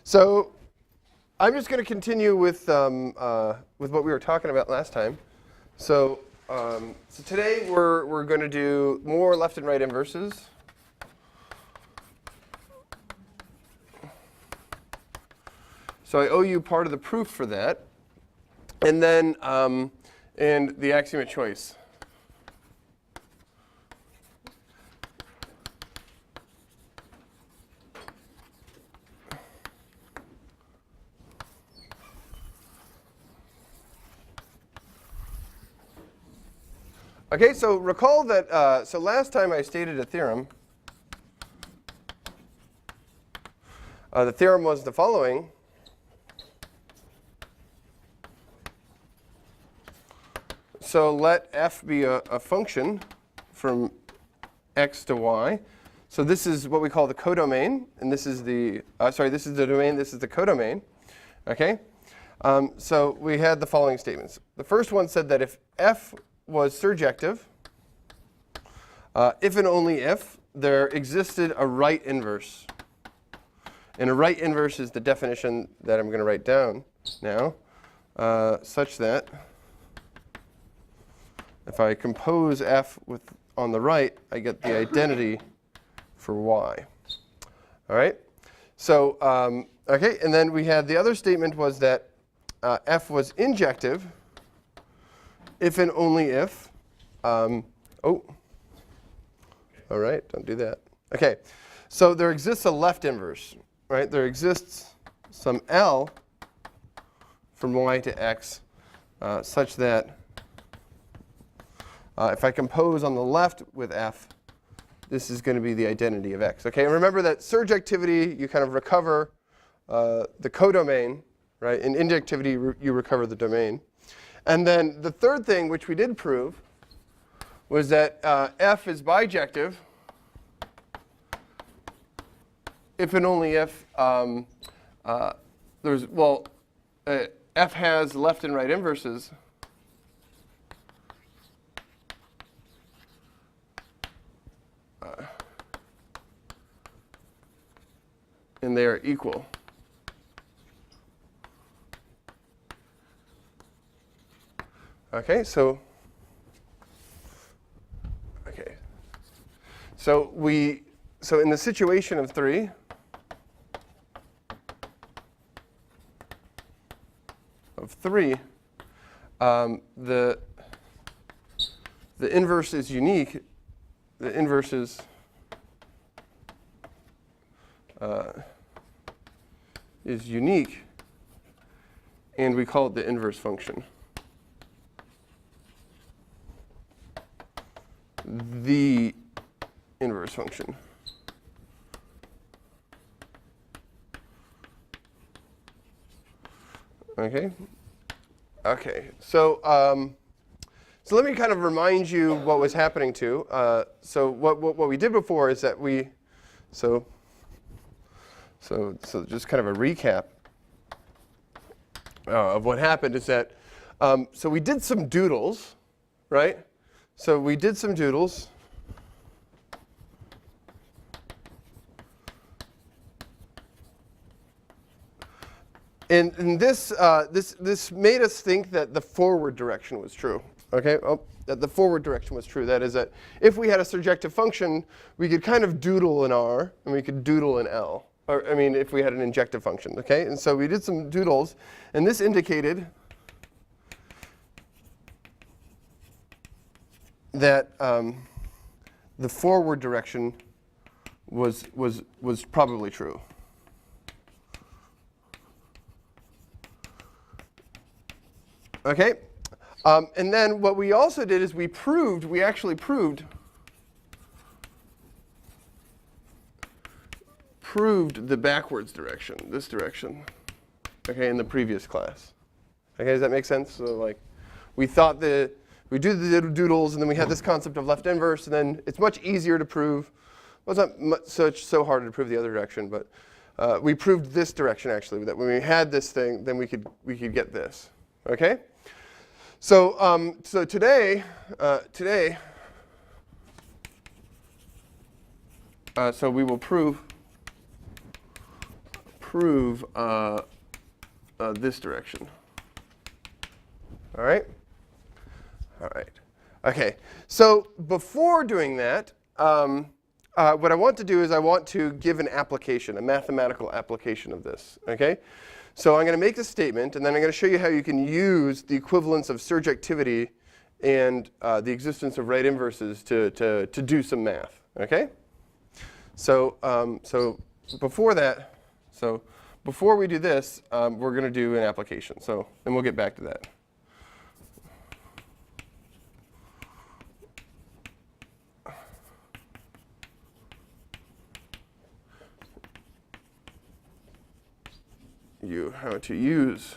So I'm just going to continue with what we were talking about last time. So today we're going to do more left and right inverses. So I owe you part of the proof for that, and then and the axiom of choice. Okay, so recall that, so last time I stated a theorem. The theorem was the following. So let f be a function from x to y. So this is what we call the codomain, and this is the, this is the domain, this is the codomain. Okay? So we had the following statements. The first one said that if f was surjective, if and only if there existed a right inverse. And a right inverse is the definition that I'm going to write down now, such that if I compose f with on the right, I get the identity for y. All right? So, okay, and then we had the other statement was that f was injective if and only if, oh, all right, don't do that. Okay, so there exists a left inverse, right? There exists some L from y to x such that if I compose on the left with f, this is going to be the identity of x. Okay, and remember that surjectivity, you kind of recover the codomain, right? In injectivity, you recover the domain. And then the third thing, which we did prove, was that f is bijective if and only if there's, well, f has left and right inverses. And they are equal. Okay, so so in the situation of 3, the inverse is unique. The inverse is unique, and we call it the inverse function. The inverse function. Okay. Okay. So so let me kind of remind you what was happening too. So what we did before is that we so just kind of a recap of what happened is that so we did some doodles, right? So we did some doodles. And this made us think that the forward direction was true. Okay, that the forward direction was true. That is that if we had a surjective function, we could kind of doodle an R, and we could doodle an L. Or I mean, if we had an injective function. Okay, and so we did some doodles, and this indicated that the forward direction was probably true. Okay, and then what we also did is we actually proved the backwards direction, this direction, okay, in the previous class. Okay, does that make sense? So like, we thought that we do the doodles, and then we had this concept of left inverse, and then it's much easier to prove. Well, it's not so hard to prove the other direction, but we proved this direction actually. That when we had this thing, then we could get this. Okay. So so today so we will prove prove this direction. All right? All right. OK. So before doing that, what I want to do is I want to give an application, a mathematical application of this. OK? So I'm going to make a statement, and then I'm going to show you how you can use the equivalence of surjectivity and the existence of right inverses to do some math. OK? So before that, before we do this, we're going to do an application. And we'll get back to that. How to use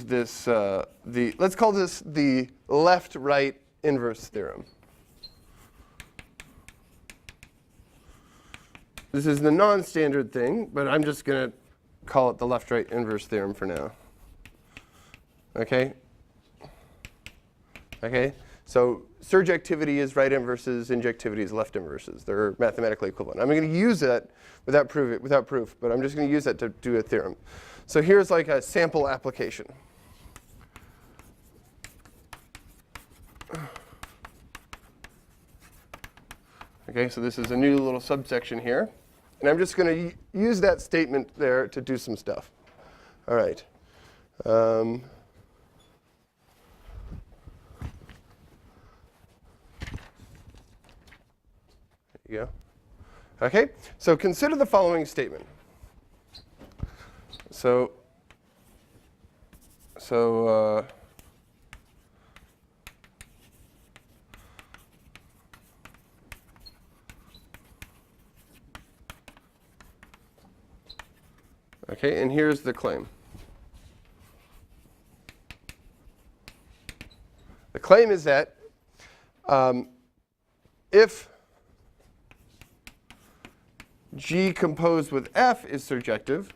this, let's call this the left-right inverse theorem. This is the non-standard thing, but I'm just going to call it the left-right inverse theorem for now. OK? OK? So surjectivity is right inverses, injectivity is left inverses. They're mathematically equivalent. I'm going to use that without proof, but I'm just going to use that to do a theorem. So here's like a sample application. OK, so this is a new little subsection here. And I'm just going to use that statement there to do some stuff. All right. There you go. OK, so consider the following statement. OK, and here's the claim. The claim is that if G composed with F is surjective,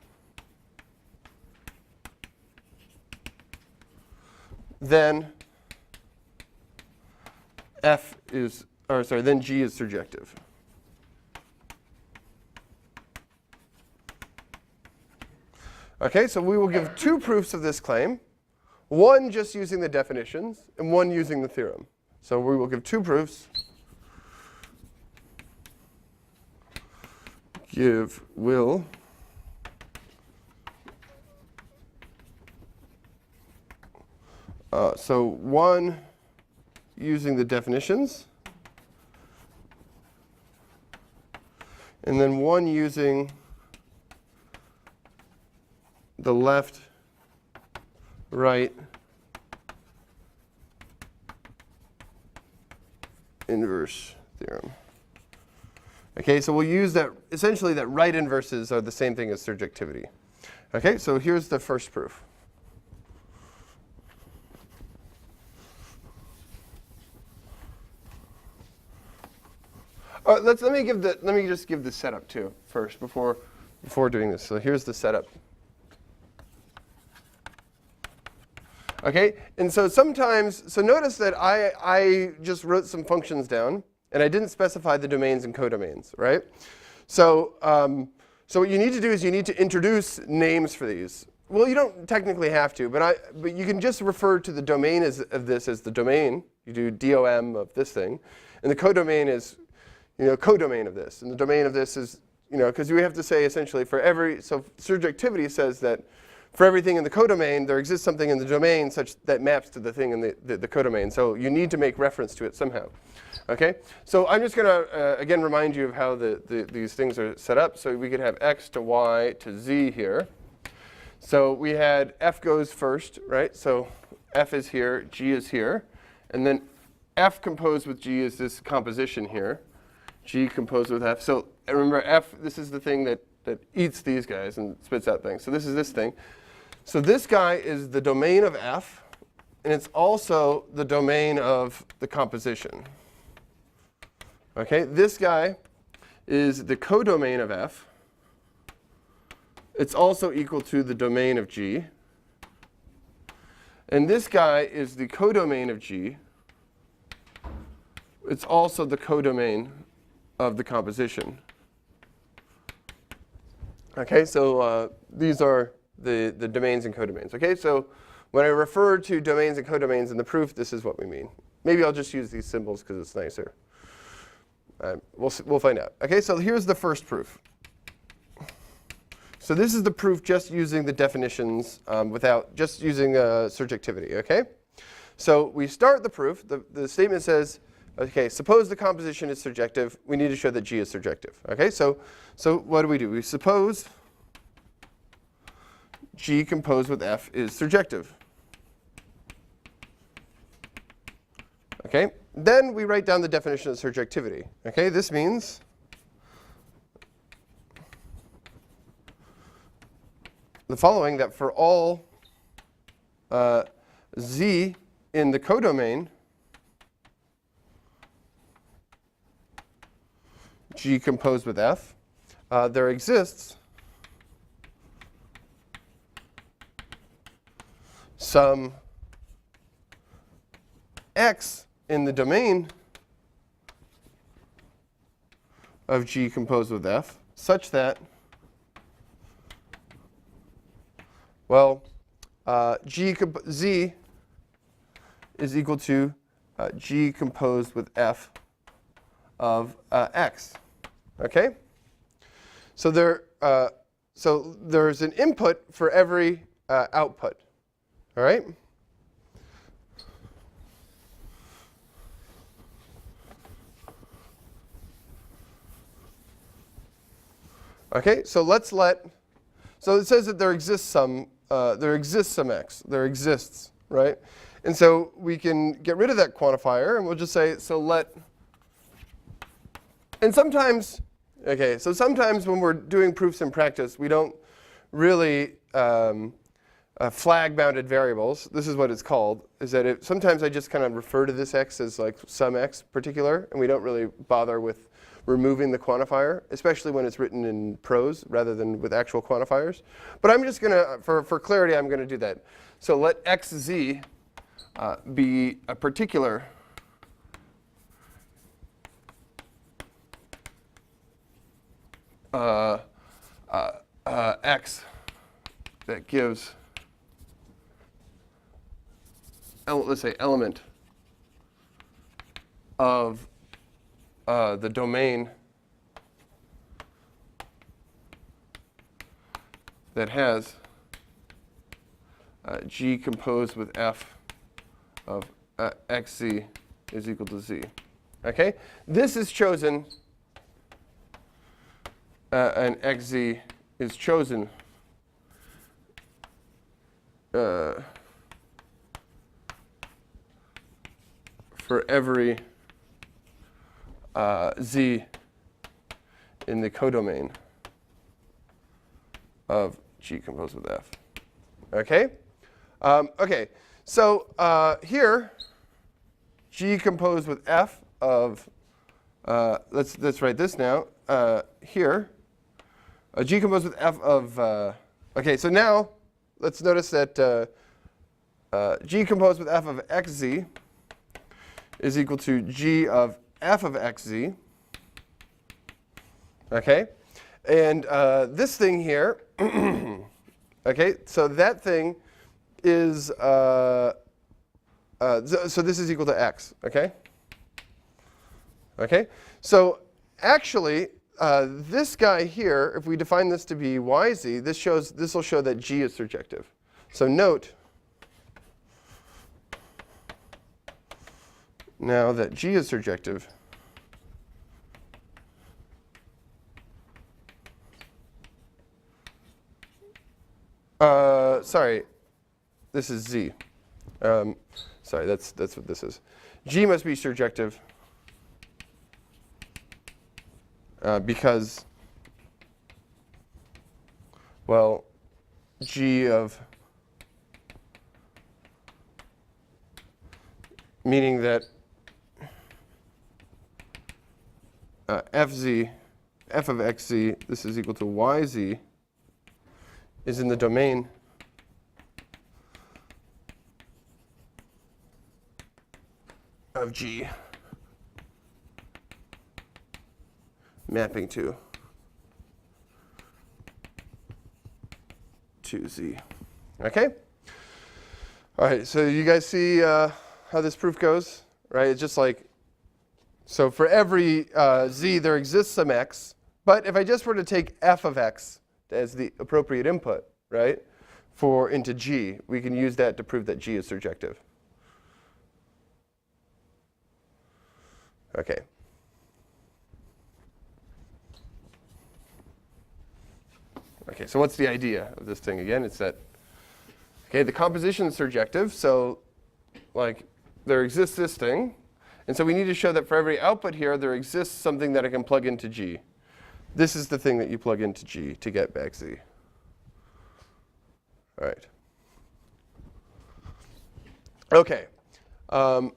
then then G is surjective. OK, so we will give two proofs of this claim, one just using the definitions and one using the theorem. So we will give two proofs. So one using the definitions, and then one using the left, right, inverse theorem. OK, so we'll use that, essentially that right inverses are the same thing as surjectivity. OK, so here's the first proof. Let me just give the setup too first before doing this. So here's the setup. OK, and so notice that I just wrote some functions down, and I didn't specify the domains and codomains, right? So what you need to do is you need to introduce names for these. Well, you don't technically have to, but you can just refer to the domain of this as the domain. You do DOM of this thing, and the codomain is codomain of this, and the domain of this is because we have to say essentially for every surjectivity says that for everything in the codomain, there exists something in the domain such that maps to the thing in the codomain. So you need to make reference to it somehow. OK? So I'm just going to, again, remind you of how these things are set up. So we could have x to y to z here. So we had f goes first, right? So f is here, g is here. And then f composed with g is this composition here. G composed with f. So remember, f, this is the thing that eats these guys and spits out things. So this is this thing. So this guy is the domain of f, and it's also the domain of the composition. OK, this guy is the codomain of f. It's also equal to the domain of g. And this guy is the codomain of g. It's also the codomain of the composition. Okay, so these are the domains and codomains. Okay, so when I refer to domains and codomains in the proof, this is what we mean. Maybe I'll just use these symbols because it's nicer. We'll find out. Okay, so here's the first proof. So this is the proof just using the definitions without just using surjectivity. Okay, so we start the proof. The statement says, okay, suppose the composition is surjective. We need to show that G is surjective. Okay, so what do? We suppose G composed with F is surjective. Okay, then we write down the definition of surjectivity. Okay, this means the following, that for all Z in the codomain, G composed with F, there exists some X in the domain of G composed with F, such that, well, Z is equal to G composed with F of X. Okay? So there's an input for every output. All right? Okay, so so it says that there exists some X. There exists, right? And so we can get rid of that quantifier, and we'll just say, and sometimes, okay, so sometimes when we're doing proofs in practice, we don't really flag bounded variables. This is what it's called, is that sometimes I just kind of refer to this X as like some X particular, and we don't really bother with removing the quantifier, especially when it's written in prose rather than with actual quantifiers. But I'm just going to, for clarity, I'm going to do that. So let xz be a particular X that gives, let's say, element of the domain that has G composed with F of xz is equal to z. Okay? This is chosen, and xz is chosen for every z in the codomain of G composed with F. Okay? Okay, so here, G composed with F of, let's write this now. Here, G composed with F of, okay, so now let's notice that G composed with F of xz is equal to G of F of xz. Okay? And this thing here, okay, so that thing is, so this is equal to x, okay? Okay? So actually, this guy here, if we define this to be yz, this will show that G is surjective. So note now that G is surjective. Sorry, this is Z. Sorry, that's what this is. G must be surjective because, well, G of, meaning that fz, f of xz, this is equal to yz, is in the domain of G mapping to to z. Okay? All right, so you guys see how this proof goes, right? It's just like, so for every z, there exists some x. But if I just were to take f of x as the appropriate input, right, into G, we can use that to prove that G is surjective. Okay. Okay, so what's the idea of this thing again? It's that, okay, the composition is surjective, so like there exists this thing. And so we need to show that for every output here, there exists something that I can plug into G. This is the thing that you plug into G to get back Z. All right. Okay. All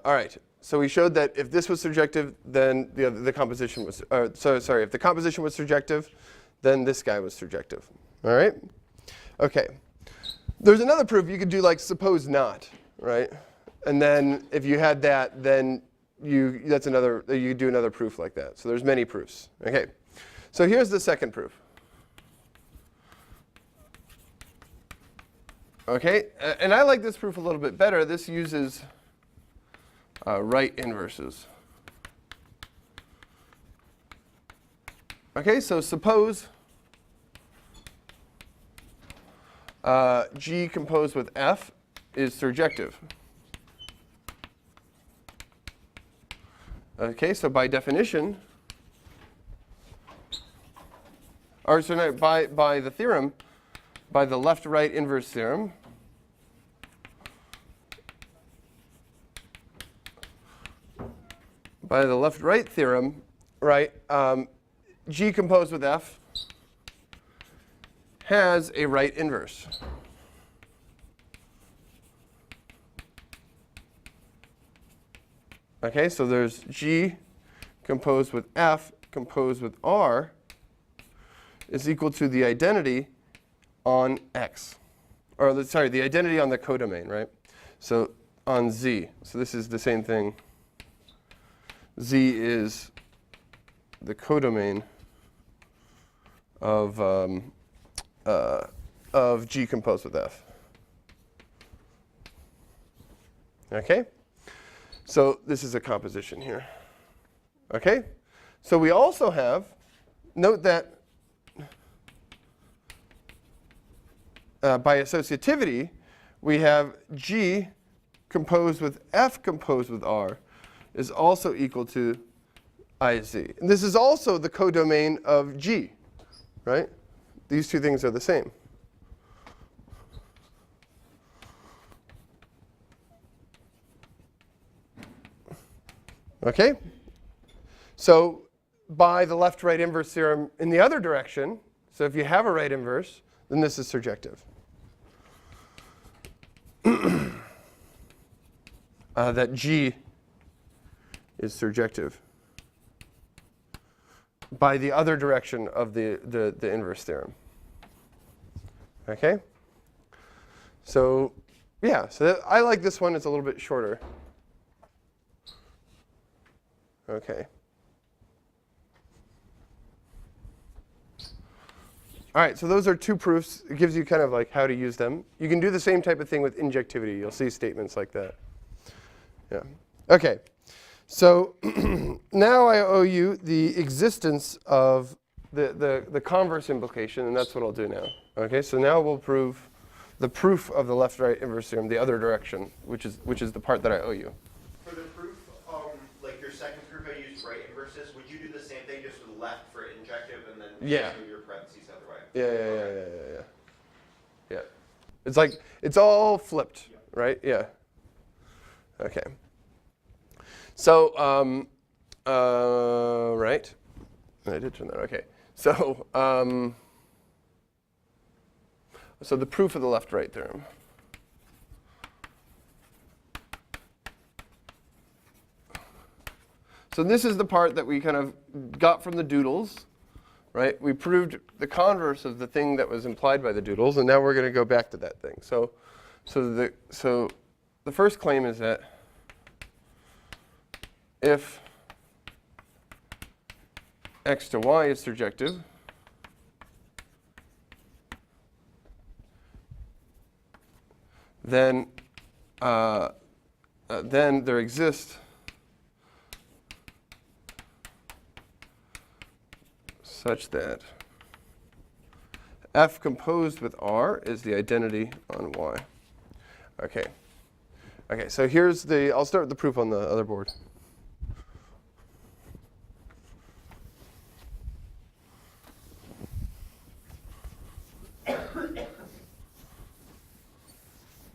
right. So we showed that if this was surjective, then the composition was, if the composition was surjective, then this guy was surjective. All right? Okay. There's another proof you could do, like suppose not, right? And then if you had that, then you do another proof like that. So there's many proofs. Okay. So here's the second proof. Okay, and I like this proof a little bit better. This uses right inverses. Okay, so suppose G composed with F is surjective. Okay, so by definition, or so no, by the theorem, by the left-right inverse theorem, by the left-right theorem, right, G composed with F has a right inverse. Okay, so there's G composed with F composed with R is equal to the identity on X. Or sorry, the identity on the codomain, right? So on Z. So this is the same thing. Z is the codomain of G composed with F. Okay? So this is a composition here. Okay? So we also have, note that by associativity, we have G composed with F composed with R is also equal to IZ. And this is also the codomain of G, right? These two things are the same. Okay? So by the left-right inverse theorem in the other direction, so if you have a right inverse, then this is surjective. That G is surjective by the other direction of the inverse theorem. Okay? So yeah, so I like this one. It's a little bit shorter. Okay. All right, so those are two proofs. It gives you kind of like how to use them. You can do the same type of thing with injectivity. You'll see statements like that. Yeah. Okay. So now I owe you the existence of the converse implication, and that's what I'll do now. Okay, so now we'll prove the proof of the left-right inverse theorem the other direction, which is the part that I owe you. For the proof, like your second proof I used right inverses, would you do the same thing just with left for injective and then move your parentheses the other way? Yeah. It's like, it's all flipped, right? Yeah. Okay. So, right. I did turn that. Okay. So, so the proof of the left-right theorem. So this is the part that we kind of got from the doodles, right? We proved the converse of the thing that was implied by the doodles, and now we're going to go back to that thing. So the first claim is that if x to y is surjective, then there exists such that F composed with R is the identity on Y. Okay. Okay, so here's I'll start with the proof on the other board.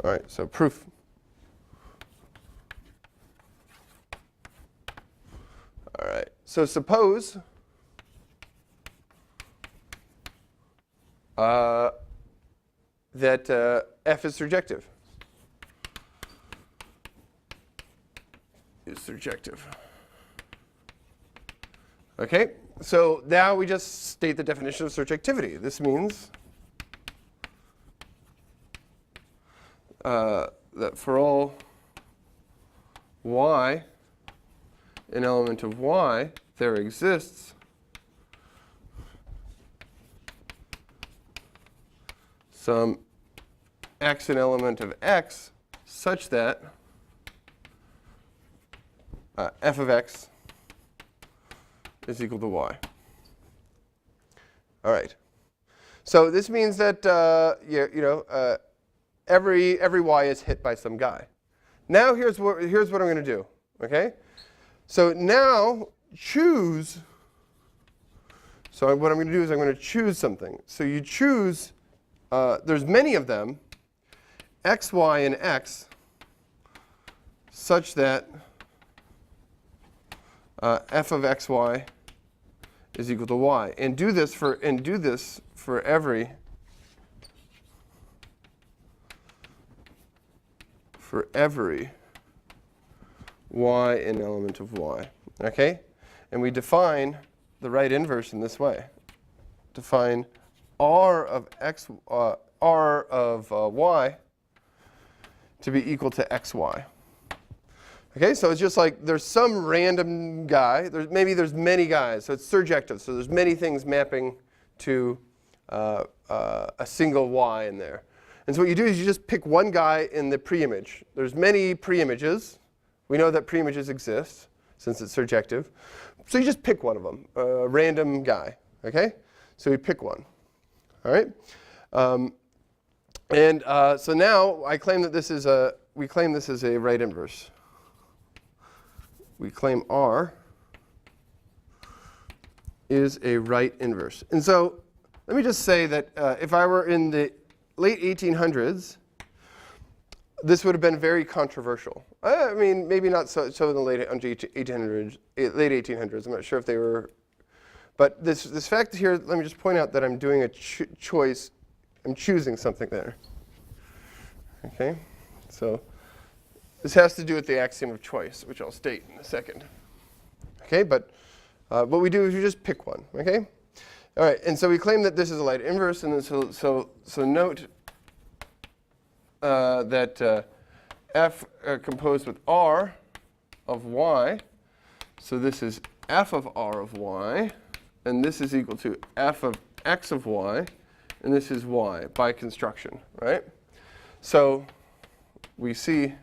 All right, so proof. All right, so suppose that F is surjective. Is surjective. Okay, so now we just state the definition of surjectivity. This means that for all y, an element of y, there exists some x, an element of x, such that f of x is equal to y. All right. So this means that every y is hit by some guy. Now here's what I'm going to do. Okay. So now choose. So what I'm going to do is I'm going to choose something. So you choose. There's many of them, x, y, and x, such that f of xy is equal to y, and do this for every y an element of y. Okay, and we define the right inverse in this way. Define r of y to be equal to xy. Okay, so it's just like there's some random guy. Maybe there's many guys, so it's surjective. So there's many things mapping to a single y in there. And so what you do is you just pick one guy in the preimage. There's many preimages. We know that preimages exist since it's surjective. So you just pick one of them, a random guy. Okay, so you pick one. All right, so now I claim that this is we claim this is a right inverse. We claim R is a right inverse. And so let me just say that if I were in the late 1800s, this would have been very controversial. I mean, maybe not so in the late 1800s. I'm not sure if they were. But this fact here, let me just point out that I'm doing a choice. I'm choosing something there. Okay, so this has to do with the axiom of choice, which I'll state in a second. Okay, but what we do is we just pick one. Okay, all right, and so we claim that this is a light inverse, and then so note that f composed with r of y. So this is f of r of y, and this is equal to f of x of y, and this is y by construction, right? So we see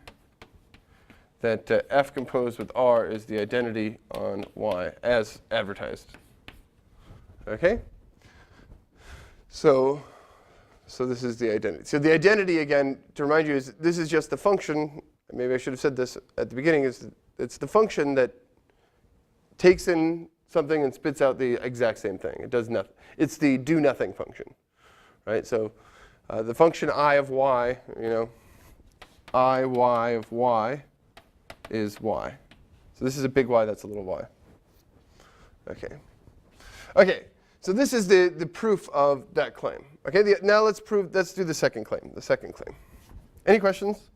that f composed with r is the identity on y as advertised. Okay? So this is the identity. So the identity, again, to remind you, is this is just the function. Maybe I should have said this at the beginning. It's the function that takes in something and spits out the exact same thing. It does nothing. It's the do nothing function, right? So the function I of y, I y of y is y. So this is a big Y, that's a little y. Okay. Okay. So this is the proof of that claim. Okay. Now let's do the second claim. The second claim. Any questions?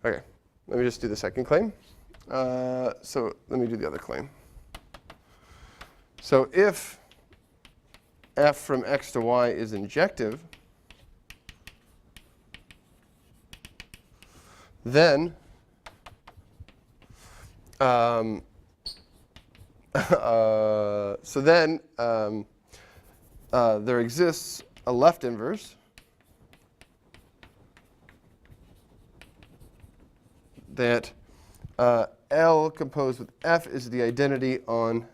Okay. Let me just do the second claim. So let me do the other claim. So if f from x to y is injective, then there exists a left inverse that L composed with F is the identity on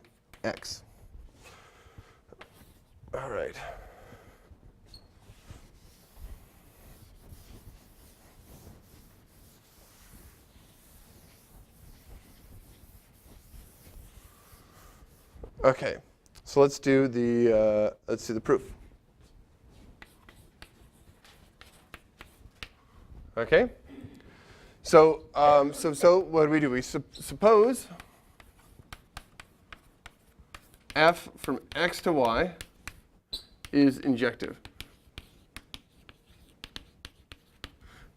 X. All right. Okay, so let's do the proof. Okay, so what do? We suppose f from x to y is injective.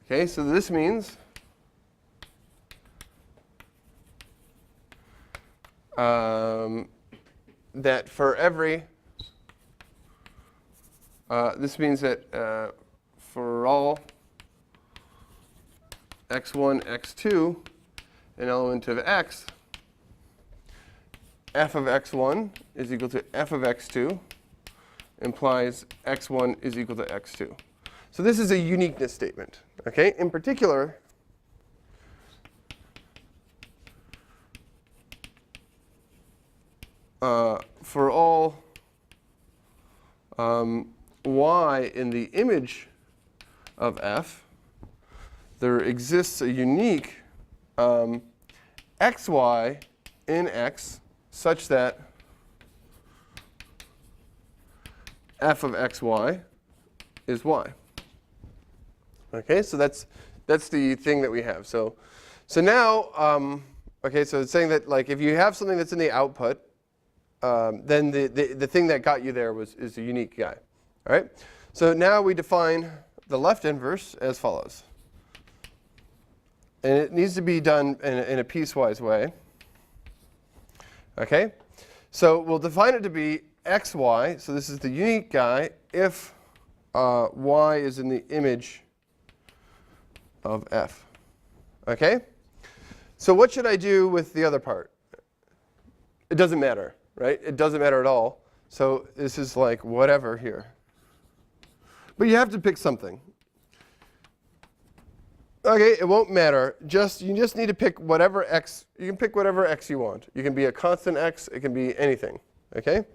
Okay, so this means that for every, this means that for all x1, x2, an element of x, f of x1 is equal to f of x2 implies x1 is equal to x2. So this is a uniqueness statement. Okay, in particular, for all y in the image of f, there exists a unique xy in x such that f of xy is y. Okay, so that's the thing that we have. So now, okay, so it's saying that like if you have something that's in the output, then the thing that got you there is a unique guy. All right. So now we define the left inverse as follows, and it needs to be done in a piecewise way. Okay. So we'll define it to be xy. So this is the unique guy if y is in the image of f. Okay. So what should I do with the other part? It doesn't matter. Right? It doesn't matter at all. So this is like whatever here. But you have to pick something. Okay, it won't matter. You just need to pick whatever x. You can pick whatever x you want. You can be a constant x. It can be anything. Okay?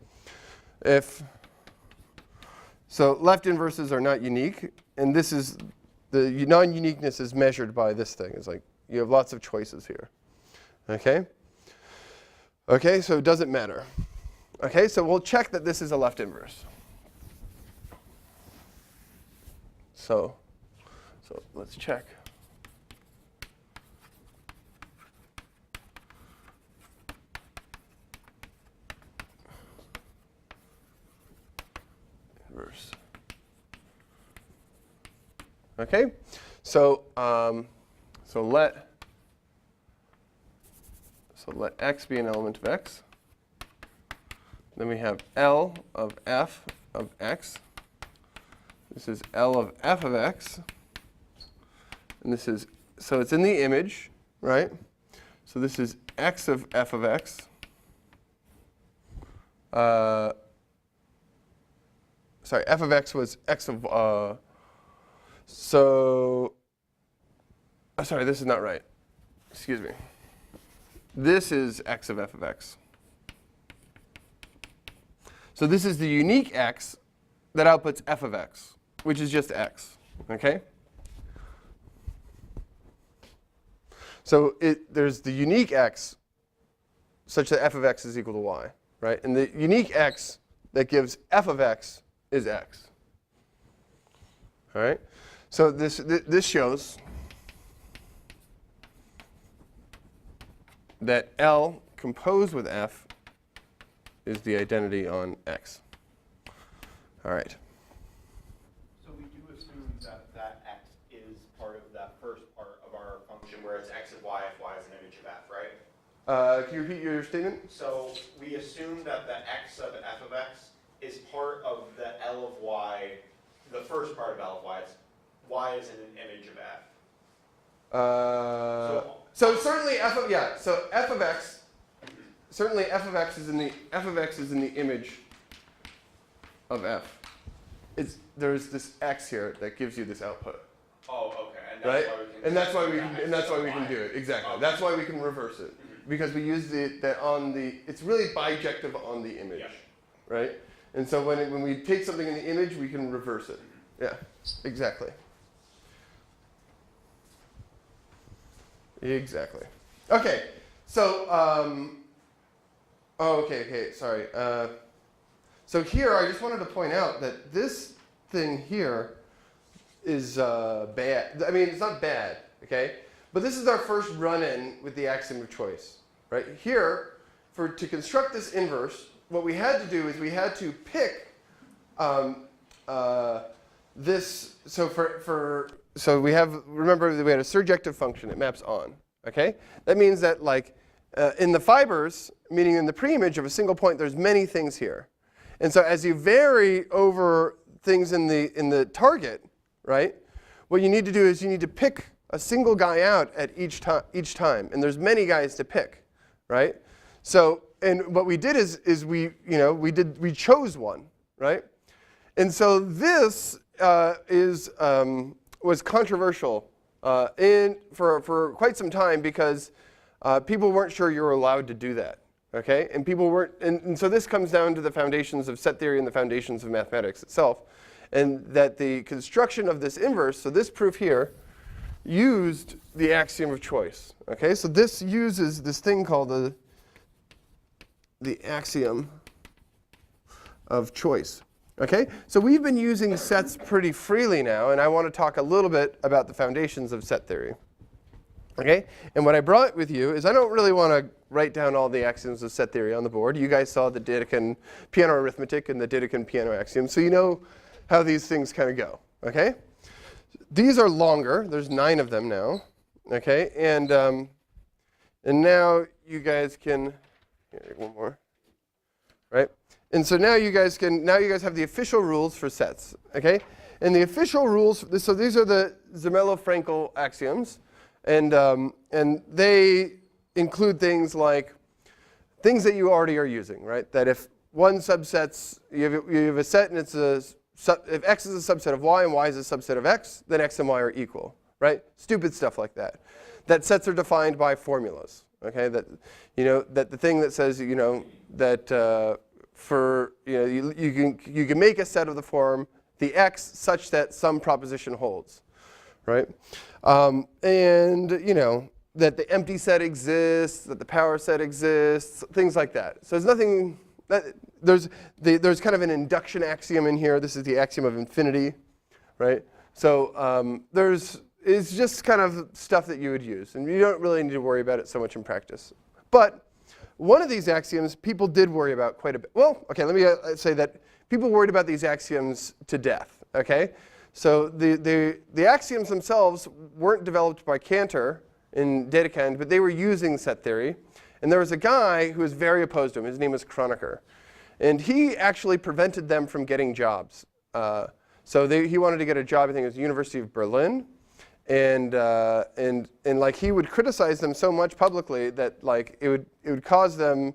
So left inverses are not unique. And this is the non-uniqueness is measured by this thing. It's like you have lots of choices here. Okay? Okay, so it doesn't matter. Okay, so we'll check that this is a left inverse. So let's check. Inverse. Okay, so let x be an element of x. Then we have L of f of x. This is L of f of x. And this is, so it's in the image, right? So this is x of f of x. Sorry, f of x was x of, sorry, this is not right. Excuse me. This is x of f of x. So this is the unique x that outputs f of x, which is just x. Okay? So there's the unique x such that f of x is equal to y, right? And the unique x that gives f of x is x. All right? So this shows that L composed with f is the identity on x. All right. So we do assume that x is part of that first part of our function where it's x of y if y is an image of f, right? Can you repeat your statement? So we assume that the x of f of x is part of the L of y, the first part of L of y. Y is an image of f. So certainly f of so f of x. Certainly f of x is in the image of f. There's this x here that gives you this output. Oh, okay. right? And that's why we can do it. Exactly. That's why we can reverse it, because we use that on the. It's really bijective on the image, right? And so when we take something in the image, we can reverse it. Yeah, exactly. Exactly. Okay. So okay. Sorry. So here, I just wanted to point out that this thing here is bad. I mean, it's not bad, okay? But this is our first run-in with the axiom of choice, right? Here, to construct this inverse, what we had to do is we had to pick this. So so we have, remember that we had a surjective function. It maps on, okay? That means that like in the fibers, meaning in the preimage of a single point, there's many things here. And so as you vary over things in the target, right, what you need to do is you need to pick a single guy out at each time. And there's many guys to pick, right? So, and what we did is we chose one, right? And so this was controversial for quite some time because people weren't sure you were allowed to do that. Okay, and people weren't, and so this comes down to the foundations of set theory and the foundations of mathematics itself, and that the construction of this inverse, so this proof here, used the axiom of choice. Okay, so this uses this thing called the axiom of choice. Okay, so we've been using sets pretty freely now, and I want to talk a little bit about the foundations of set theory. Okay, and what I brought with you is I don't really want to write down all the axioms of set theory on the board. You guys saw the Dedekind piano arithmetic and the Dedekind piano axiom, so you know how these things kind of go. Okay, these are longer. There's 9 of them now. Okay, and now you guys can here, one more, right? And so now you guys have the official rules for sets. Okay, and the official rules. So these are the Zermelo-Fraenkel axioms. And they include things like things that you already are using, right? That if one subsets, you have a set and it's if X is a subset of Y and Y is a subset of X, then X and Y are equal, right? Stupid stuff like that. That sets are defined by formulas, okay? That that the thing that says that you can make a set of the form the X such that some proposition holds. Right? And that the empty set exists, that the power set exists, things like that. So there's nothing there's kind of an induction axiom in here. This is the axiom of infinity, right? So it's just kind of stuff that you would use, and you don't really need to worry about it so much in practice. But one of these axioms people did worry about quite a bit. Well, okay, let me say that people worried about these axioms to death. Okay. So the axioms themselves weren't developed by Cantor in Dedekind, but they were using set theory. And there was a guy who was very opposed to him. His name was Kronecker. And he actually prevented them from getting jobs. So he wanted to get a job, I think it was the University of Berlin. And like he would criticize them so much publicly that like it would cause them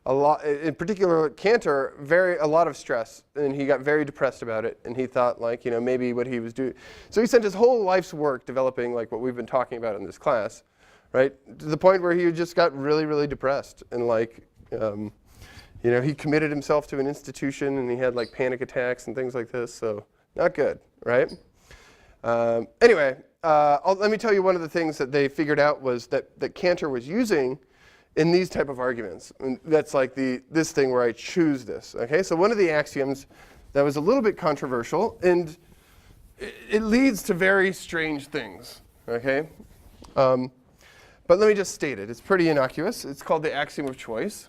a lot, in particular Cantor, a lot of stress, and he got very depressed about it, and he thought like, maybe what he was doing. So he spent his whole life's work developing like what we've been talking about in this class, right? To the point where he just got really, really depressed, and like, he committed himself to an institution, and he had like panic attacks and things like this. So not good, right? Anyway, let me tell you one of the things that they figured out was that Cantor was using in these type of arguments. And that's like this thing where I choose this. Okay, so one of the axioms that was a little bit controversial, and it leads to very strange things. Okay, but let me just state it. It's pretty innocuous. It's called the axiom of choice.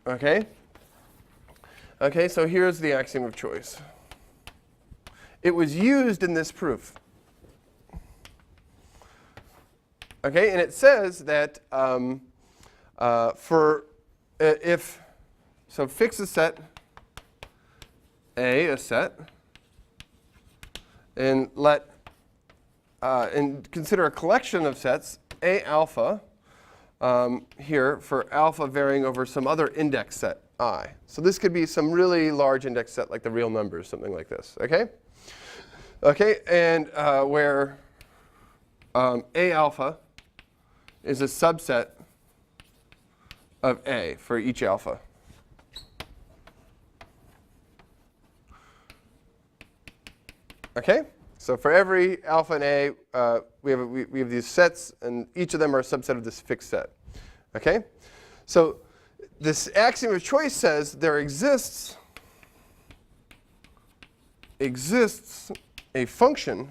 Okay. Okay, so here's the axiom of choice. It was used in this proof. Okay, and it says that fix a set A, a set, and and consider a collection of sets A alpha here for alpha varying over some other index set I. So this could be some really large index set like the real numbers, something like this. Okay? Okay, and where A alpha is a subset of A for each alpha. Okay? So for every alpha and A, we have these sets, and each of them are a subset of this fixed set. Okay? So this axiom of choice says there exists a function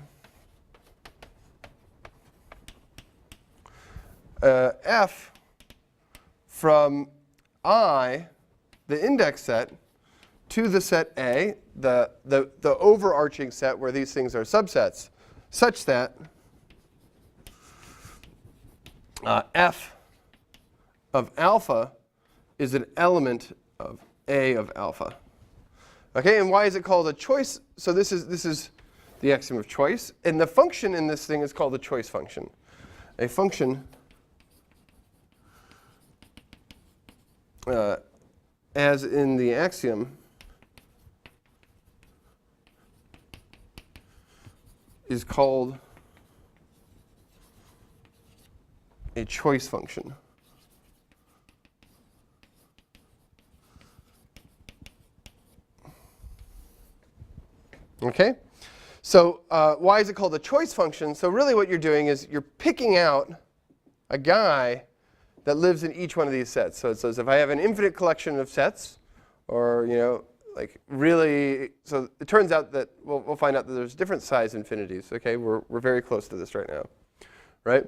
f from I, the index set, to the set A, the overarching set where these things are subsets, such that f of alpha is an element of A of alpha. Okay, and why is it called a choice? So this is the axiom of choice, and the function in this thing is called the choice function. A function as in the axiom is called a choice function. Okay? So why is it called a choice function? So really what you're doing is you're picking out a guy that lives in each one of these sets. So it says if I have an infinite collection of sets, or like really, so it turns out that we'll find out that there's different size infinities. Okay, we're very close to this right now, right?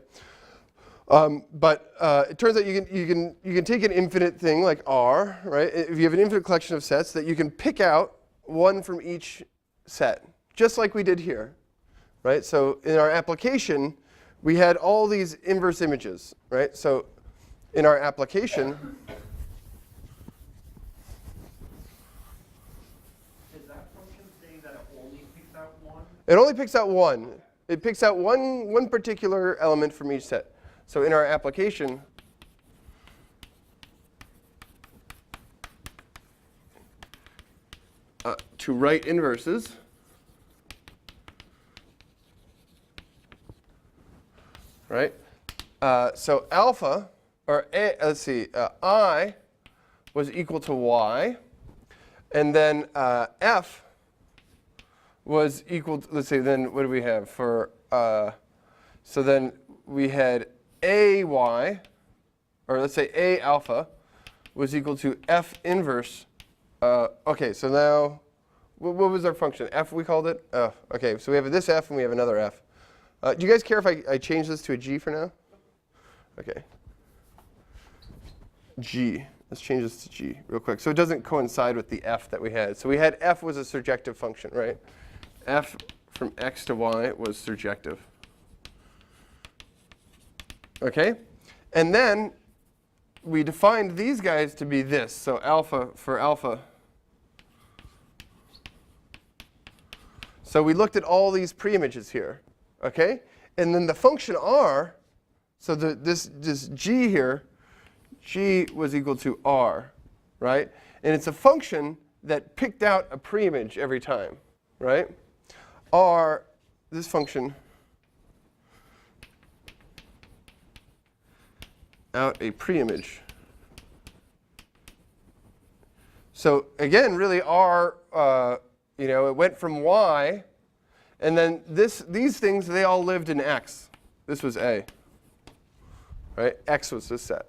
But it turns out you can take an infinite thing like R, right? If you have an infinite collection of sets, that you can pick out one from each set, just like we did here, right? So in our application, we had all these inverse images, right? So in our application, is that function saying that it only picks out one? It only picks out one. It picks out one particular element from each set. So in our application, to write inverses, right? So alpha, or A, let's see, I was equal to y, and then f was equal to, let's see, then what do we have for, so then we had ay, or let's say a alpha was equal to f inverse. OK, so now, what was our function? F, we called it? OK, so we have this f and we have another f. Do you guys care if I change this to a g for now? OK. G. Let's change this to g real quick. So it doesn't coincide with the f that we had. So we had f was a surjective function, right? F from x to y was surjective. OK? And then we defined these guys to be this. So alpha for alpha. So we looked at all these preimages here. OK? And then the function r, so this g here, g was equal to r, right? And it's a function that picked out a preimage every time, right? R, this function, out a preimage. So again, really R, it went from y, and then these things, they all lived in x. This was A, right? X was this set.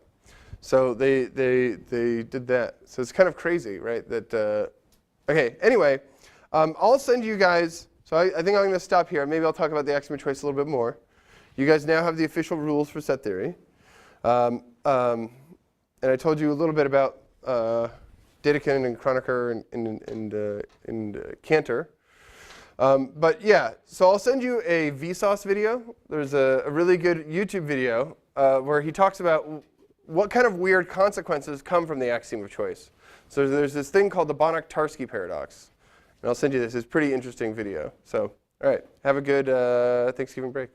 So they did that. So it's kind of crazy, right? That OK, anyway, I'll send you guys, so I think I'm going to stop here. Maybe I'll talk about the axiom of choice a little bit more. You guys now have the official rules for set theory. And I told you a little bit about Dedekind and Kronecker and Cantor. But yeah, so I'll send you a Vsauce video. There's a really good YouTube video where he talks about what kind of weird consequences come from the axiom of choice. So there's this thing called the Banach-Tarski paradox. And I'll send you this. It's a pretty interesting video. So, all right, have a good Thanksgiving break.